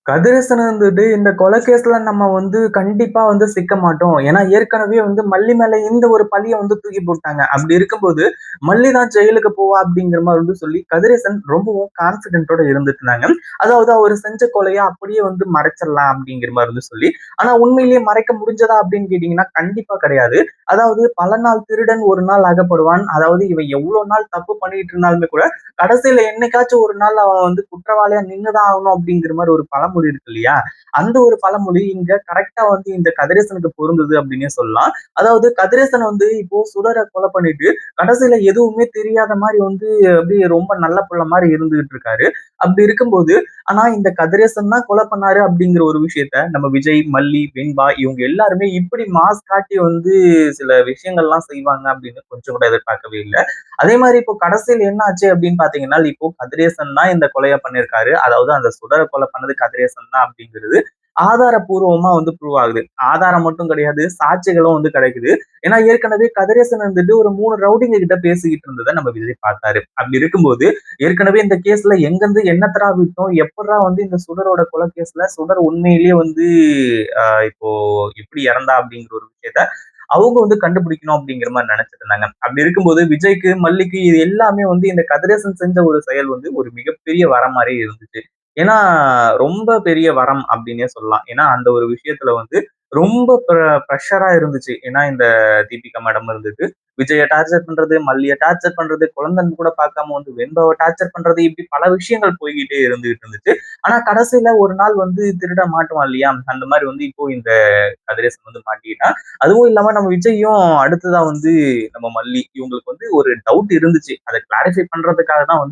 கதிரேசன் வந்துட்டு இந்த கொலை கேஸ்ல நம்ம கண்டிப்பா சிக்க மாட்டோம். ஏன்னா ஏற்கனவே மல்லி மேல இந்த ஒரு பழிய தூக்கி போட்டாங்க. அப்படி இருக்கும்போது மல்லி தான் ஜெயிலுக்கு போவா அப்படிங்கிற மாரி சொல்லி கதிரேசன் ரொம்பவும் கான்ஃபிடென்ட்டோட இருந்துட்டு இருந்தாங்க. அதாவது அவரு செஞ்ச கொலைய அப்படியே மறைச்சிடலாம் அப்படிங்கிற மாரி சொல்லி. ஆனா உண்மையிலேயே மறைக்க முடிஞ்சதா அப்படின்னு கேட்டீங்கன்னா, கண்டிப்பா கிடையாது. அதாவது பல நாள் திருடன் ஒரு நாள் அகப்படுவான். அதாவது இவன் எவ்வளவு நாள் தப்பு பண்ணிட்டு இருந்தாலுமே கூட கடைசியில என்னைக்காச்சும் ஒரு நாள் அவன் குற்றவாளியா நின்னுதான் ஆகணும் அப்படிங்கிற மாதிரி ஒரு பழமொழி இருக்கு இல்லையா? அந்த ஒரு பழமொழி இங்க கரெக்ட்டா இந்த கதிரேசனுக்கு பொருந்துது அப்படின்னே சொல்லலாம். அதாவது கதிரேசன் இப்போ சுடர கொலை பண்ணிட்டு, கடைசியில எதுவுமே தெரியாத மாரி அப்படியே ரொம்ப நல்ல புள்ள மாரி இருந்துகிட்டு இருக்காரு. அப்படி இருக்கும்போது, ஆனா இந்த கதிரேசன் தான் கொலை பண்ணாரு அப்படிங்கிற ஒரு விஷயத்த நம்ம விஜய், மல்லி, வெண்பா இவங்க எல்லாருமே இப்படி மாஸ் காட்டி சில விஷயங்கள்லாம் செய்வாங்க அப்படின்னு கொஞ்சம் கூட எதிர்பார்க்கவே இல்ல. அதே மாதிரி இப்போ கடைசியில என்ன ஆச்சு அப்படின்னு பாத்தீங்கன்னா, இப்போ கதிரேசன் தான் இந்த கொலைய பண்ணியிருக்காரு. அதாவது அந்த சுடர கொலை பண்ணது கதிரேசன் தான் அப்படிங்கிறது ஆதாரப்பூர்வமா ப்ரூவ் ஆகுது. ஆதாரம் மட்டும் கிடையாது, சாட்சிகளும் கிடைக்குது. ஏன்னா ஏற்கனவே கதிரேசன் ஒரு 3 ரவுடிங்க கிட்ட பேசிக்கிட்டு இருந்தத நம்ம விஜய் பார்த்தாரு. அப்படி இருக்கும்போது, ஏற்கனவே இந்த கேஸ்ல எங்கிருந்து என்னத்தடா விட்டோம், எப்படிடா இந்த சுடரோட கொலை கேஸ்ல சுடர் உண்மையிலேயே இப்போ எப்படி இறந்தா அப்படிங்கிற ஒரு விஷயத்த அவங்க கண்டுபிடிக்கணும் அப்படிங்கிற மாதிரி நினைச்சிட்டு இருந்தாங்க. அப்படி இருக்கும்போது விஜய்க்கு, மல்லிக்கு இது எல்லாமே இந்த கதிரேசன் செஞ்ச ஒரு செயல் ஒரு மிகப்பெரிய வரம் மாதிரி இருந்துச்சு. ஏன்னா ரொம்ப பெரிய வரம் அப்படின்னே சொல்லலாம். ஏன்னா அந்த ஒரு விஷயத்துல ரொம்ப ப்ரெஷரா இருந்துச்சு. ஏன்னா இந்த தீபிகா மேடம் இருந்துட்டு விஜய டார்ச்சர் பண்றது, மல்லிய டார்ச்சர் பண்றது, குழந்தைன்னு கூட பார்க்காம வெண்பாவ டார்ச்சர் பண்றது, இப்படி பல விஷயங்கள் போய்க்கிட்டே இருந்துகிட்டு இருந்துச்சு. ஆனா கடைசியில ஒரு நாள் திருட மாட்டுவான் இல்லையா? அந்த மாதிரி இப்போ இந்த கதிரேசன் மாட்டிக்கிட்டான். அதுவும் இல்லாம நம்ம விஜயும் அடுத்ததா நம்ம மல்லி இவங்களுக்கு ஒரு டவுட் இருந்துச்சு. அதை கிளாரிஃபை பண்றதுக்காக தான்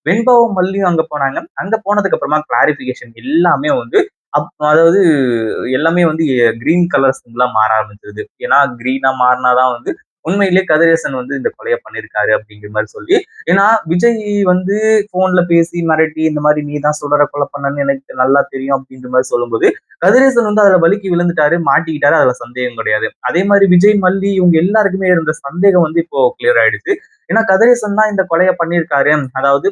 வெண்பாவும் மல்லியும் அங்க போனாங்க. அங்க போனதுக்கு அப்புறமா கிளாரிபிகேஷன் எல்லாமே அதாவது எல்லாமே கிரீன் கலர்ஸ்ங்களா மாற ஆரம்பிச்சிருது. ஏன்னா கிரீனா மாறினாதான் உண்மையிலேயே கதிரேசன் இந்த கொலையை பண்ணியிருக்காரு அப்படிங்கிற மாதிரி சொல்லி. ஏன்னா விஜய் போன்ல பேசி மிரட்டி இந்த மாதிரி நீ தான் சுடர கொலை பண்ணன்னு எனக்கு நல்லா தெரியும் அப்படின்ற மாதிரி சொல்லும்போது கதிரேசன் அதுல வலிக்கு விழுந்துட்டாரு, மாட்டிக்கிட்டாரு. அதுல சந்தேகம் கிடையாது. அதே மாதிரி விஜய், மல்லி இவங்க எல்லாருக்குமே இருந்த சந்தேகம் இப்போ கிளியர் ஆயிடுச்சு. ஏன்னா கதிரேசன் தான் இந்த கொலைய பண்ணியிருக்காரு. அதாவது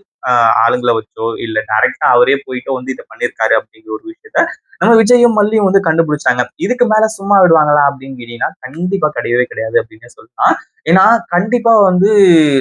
ஆளுங்கள வச்சோ, இல்ல டைரக்ட்டா அவரே போயிட்டோ இத பண்ணியிருக்காரு அப்படிங்கிற ஒரு விஷயத்த நம்ம விஜயும், மல்லியும் கண்டுபிடிச்சாங்க. இதுக்கு மேல சும்மா விடுவாங்களா அப்படின்னு கேட்டீங்கன்னா, கண்டிப்பா கிடையவே கிடையாது அப்படின்னே சொல்லலாம். ஏன்னா கண்டிப்பா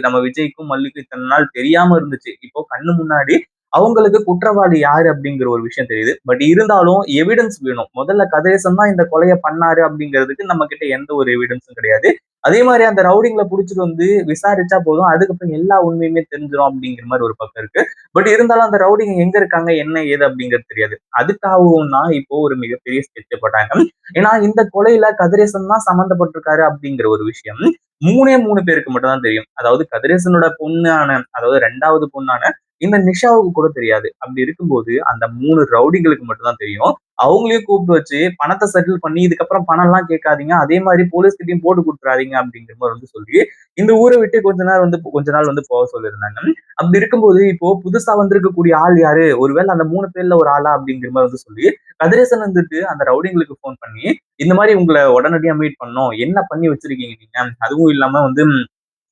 நம்ம விஜய்க்கும், மல்லிக்கும் இத்தனை நாள் தெரியாம இருந்துச்சு. இப்போ கண்ணு முன்னாடி அவங்களுக்கு குற்றவாளி யாரு அப்படிங்கிற ஒரு விஷயம் தெரியுது. பட் இருந்தாலும் எவிடன்ஸ் வேணும். முதல்ல கதிரேசன் தான் இந்த கொலைய பண்ணாரு அப்படிங்கிறதுக்கு நம்ம கிட்ட எந்த ஒரு எவிடன்ஸும் கிடையாது. அதே மாதிரி அந்த ரவுடிங்கள புடிச்சிட்டு விசாரிச்சா போதும். அதுக்கப்புறம் எல்லா உண்மையுமே தெரிஞ்சிரும் அப்படிங்கிற மாதிரி ஒரு பக்கம் இருக்கு. பட் இருந்தாலும் அந்த ரவுடிங்க எங்க இருக்காங்க, என்ன ஏது அப்படிங்கிறது தெரியாது. அதுக்காகவும் தான் இப்போ ஒரு மிகப்பெரிய ஸ்கெட்ச் போட்டாங்க. ஏன்னா இந்த கொலையில கதிரேசன் தான் சம்மந்தப்பட்டிருக்காரு அப்படிங்கிற ஒரு விஷயம் 3 பேருக்கு மட்டும் தான் தெரியும். அதாவது கதிரேசனோட பொண்ணான, அதாவது 2வது பொண்ணான இந்த நிஷாவுக்கு கூட தெரியாது. அப்படி இருக்கும்போது அந்த 3 ரவுடிங்களுக்கு மட்டும் தான் தெரியும். அவங்களையும் கூப்பிட்டு வச்சு பணத்தை செட்டில் பண்ணி இதுக்கப்புறம் பணம் எல்லாம் கேட்காதீங்க. அதே மாதிரி போலீஸ் கிட்டயும் போட்டு கொடுத்துறாதீங்க அப்படிங்கிற மாதிரி சொல்லி இந்த ஊரை விட்டு கொஞ்ச நாள் போக சொல்லியிருந்தாங்க. அப்படி இருக்கும்போது இப்போ புதுசா வந்திருக்கக்கூடிய ஆள் யாரு? ஒருவேளை அந்த 3 பேர்ல ஒரு ஆளா அப்படிங்கிற மாதிரி சொல்லி கதிரேசன் அந்த ரவுடிங்களுக்கு போன் பண்ணி இந்த மாதிரி உங்களை உடனடியா மீட் பண்ணோம். என்ன பண்ணி வச்சிருக்கீங்க நீங்க? அதுவும் இல்லாம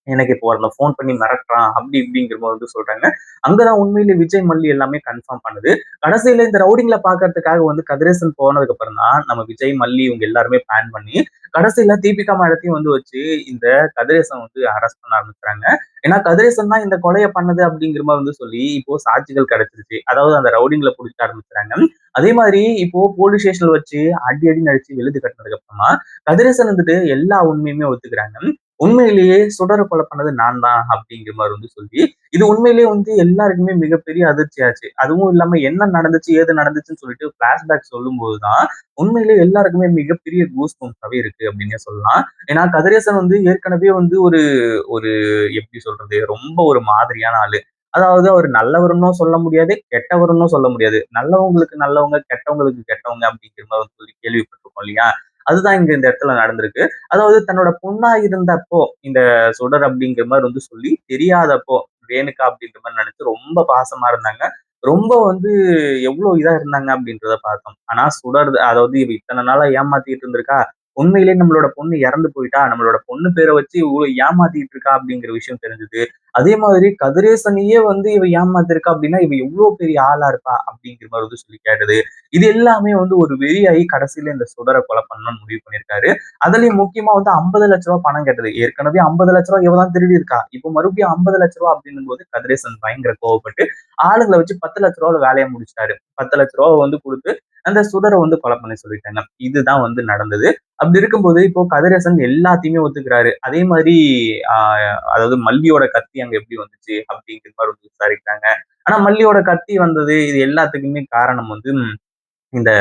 எனக்கு இப்போ ஒருத்தன் ஃபோன் பண்ணி மிரட்டுறான். அப்படி இப்படிங்கிற மாரி சொல்றாங்க. அங்கதான் உண்மையிலே விஜய், மல்லி எல்லாமே கன்ஃபார்ம் பண்ணுது. கடைசியில இந்த ரவுடிங்கள பார்க்கறதுக்காக கதிரேசன் போனதுக்கு அப்புறம் தான் நம்ம விஜய், மல்லி இவங்க எல்லாருமே பிளான் பண்ணி கடைசியில தீபிகா மேடத்தையும் வச்சு இந்த கதிரேசன் அரெஸ்ட் பண்ண ஆரம்பிச்சுறாங்க. ஏன்னா கதிரேசன் தான் இந்த கொலைய பண்ணது அப்படிங்கிற மாரி சொல்லி இப்போ சாட்சிகள் கிடைச்சிருச்சு. அதாவது அந்த ரவுடிங்கள புடிக்க ஆரம்பிச்சுறாங்க. அதே மாதிரி இப்போ போலீஸ் ஸ்டேஷன்ல வச்சு அடி அடின்னு அடிச்சு வெளுத்து கட்டுனதுக்கு அப்புறமா கதிரேசன் எல்லா உண்மையுமே ஒத்துக்கிறாங்க. உண்மையிலேயே சுடர கொலை பண்ணது நான் தான் அப்படிங்கிற மாதிரி சொல்லி இது உண்மையிலேயே எல்லாருக்குமே மிகப்பெரிய அதிர்ச்சியாச்சு. அதுவும் இல்லாம என்ன நடந்துச்சு, ஏது நடந்துச்சுன்னு சொல்லிட்டு பிளாஷ்பேக் சொல்லும் போதுதான் உண்மையிலேயே எல்லாருக்குமே மிகப்பெரிய கூஸ் பம்ப்ஸாவே இருக்கு அப்படின்னே சொல்லலாம். ஏன்னா கதிரேசன் ஏற்கனவே ஒரு ஒரு எப்படி சொல்றது, ரொம்ப ஒரு மாதிரியான ஆளு. அதாவது அவர் நல்லவருன்னும் சொல்ல முடியாது, கெட்டவருன்னும் சொல்ல முடியாது. நல்லவங்களுக்கு நல்லவங்க, கெட்டவங்களுக்கு கெட்டவங்க அப்படிங்கிற மாதிரி சொல்லி கேள்விப்பட்டிருக்கோம் இல்லையா? அதுதான் இங்க இந்த இடத்துல நடந்திருக்கு. அதாவது தன்னோட பொண்ணா இருந்தப்போ இந்த சுடர் அப்படிங்கிற மாதிரி சொல்லி தெரியாதப்போ ரேணுகா அப்படின்ற மாதிரி நினைச்சு ரொம்ப பாசமா இருந்தாங்க. ரொம்ப எவ்வளவு இதா இருந்தாங்க அப்படின்றத பார்த்தோம். ஆனா சுடர் அதாவது இவ இத்தனை நாளா ஏமாத்திட்டு இருந்திருக்கா. உண்மையிலேயே நம்மளோட பொண்ணு இறந்து போயிட்டா, நம்மளோட பொண்ணு பேர வச்சு இவ்ளோ ஏமாத்திட்டு இருக்கா அப்படிங்கிற விஷயம் தெரிஞ்சது. அதே மாதிரி கதிரேசனையே வந்து இவ ஏமாத்திருக்கா அப்படின்னா, இவ எவ்ளோ பெரிய ஆளா இருப்பா அப்படிங்கிற மாரி வந்து சொல்லி கேட்டது. இது எல்லாமே வந்து ஒரு வெறியாயி கடைசியில இந்த சுடர கொலை பண்ணணும்னு முடிவு பண்ணியிருக்காரு. அதுலயும் முக்கியமா வந்து ரூ. 50,00,000 பணம் கேட்டது. ஏற்கனவே ரூ. 50,00,000 இவ தான் திருடி இருக்கா. இப்போ மறுபடியும் ரூ. 50,00,000 அப்படின்னும்போது கதிரேசன் பயங்கர கோவப்பட்டு, ஆளுங்கள வச்சு ரூ. 10,00,000ல வேலைய முடிச்சுட்டாரு. ரூ. 10,00,000 வந்து குடுத்து அந்த சுடர வந்து கொலை பண்ண சொல்லிட்டாங்க. இதுதான் வந்து நடந்தது. அப்படி இருக்கும்போது இப்போ கதிரேசன் எல்லாத்தையுமே ஒத்துக்கிறாரு. அதே மாதிரி ஆ அதாவது மல்லியோட கத்தி அங்க எப்படி வந்துச்சு அப்படிங்கிற மாரி வந்து விசாரிக்கிறாங்க. ஆனா மல்லியோட கத்தி வந்தது இது எல்லாத்துக்குமே காரணம் வந்து இந்த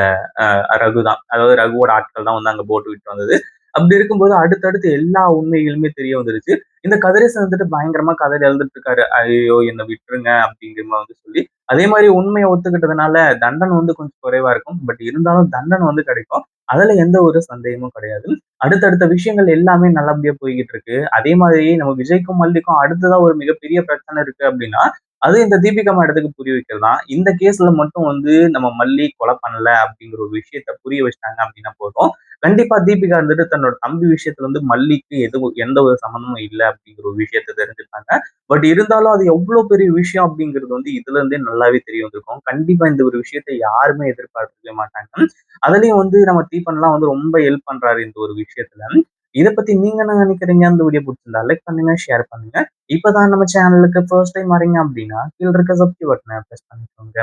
ரகு தான். அதாவது ரகுவோட ஆட்கள் தான் வந்து அங்க போட்டுக்கிட்டு வந்தது. அப்படி இருக்கும்போது அடுத்தடுத்து எல்லா உண்மைகளுமே தெரிய வந்துருச்சு. இந்த கதிரேசன் வந்துட்டு பயங்கரமா கதறி அழுதுட்டு இருக்காரு. "ஐயய்யோ! என்ன விட்டுருங்க" அப்படிங்கிற மாரி வந்து சொல்லி. அதே மாரி உண்மைய ஒத்துக்கிட்டதுனால தண்டனை வந்து கொஞ்சம் குறைவா இருக்கும். பட் இருந்தாலும் தண்டனை வந்து கிடைக்கும். அதுல எந்த ஒரு சந்தேகமும் கிடையாது. அடுத்தடுத்த விஷயங்கள் எல்லாமே நல்லபடியா போய்க்கிட்டு இருக்கு. அதே மாதிரி நம்ம விஜய்க்கும், மல்லிக்கும் அடுத்ததா ஒரு மிகப்பெரிய பிரச்சனை இருக்கு அப்படின்னா, அது இந்த தீபிகா மேடத்துக்கு புரிய வைக்கிறது தான். இந்த கேஸ்ல மட்டும் வந்து நம்ம மல்லி கொலை பண்ணல அப்படிங்கிற ஒரு விஷயத்த புரிய வச்சுட்டாங்க அப்படின்னா போதும். கண்டிப்பா தீபிகா வந்துட்டு தன்னோட தம்பி விஷயத்துல வந்து மல்லிக்கு எந்த ஒரு சம்மந்தமும் இல்ல அப்படிங்கிற ஒரு விஷயத்த தெரிஞ்சுட்டாங்க. பட் இருந்தாலும் அது எவ்வளவு பெரிய விஷயம் அப்படிங்கிறது வந்து இதுல இருந்தே நல்லாவே தெரிய வந்திருக்கும். கண்டிப்பா இந்த ஒரு விஷயத்த யாருமே எதிர்பார்க்கவே மாட்டாங்க. அதுலயும் வந்து நம்ம தீபன்லாம் வந்து ரொம்ப ஹெல்ப் பண்றாரு இந்த ஒரு விஷயத்துல. இத பத்தி நீங்க என்ன நினைக்கிறீங்க? அந்த வீடியோ பிடிச்சிருந்தா லைக் பண்ணுங்க, ஷேர் பண்ணுங்க. இப்பதான் நம்ம சேனலுக்கு ஃபர்ஸ்ட் டைம் வரீங்க அப்படின்னா, கீழ இருக்க சப்ஸ்கிரைப் பட்டன பிரஸ் பண்ணிக்கோங்க.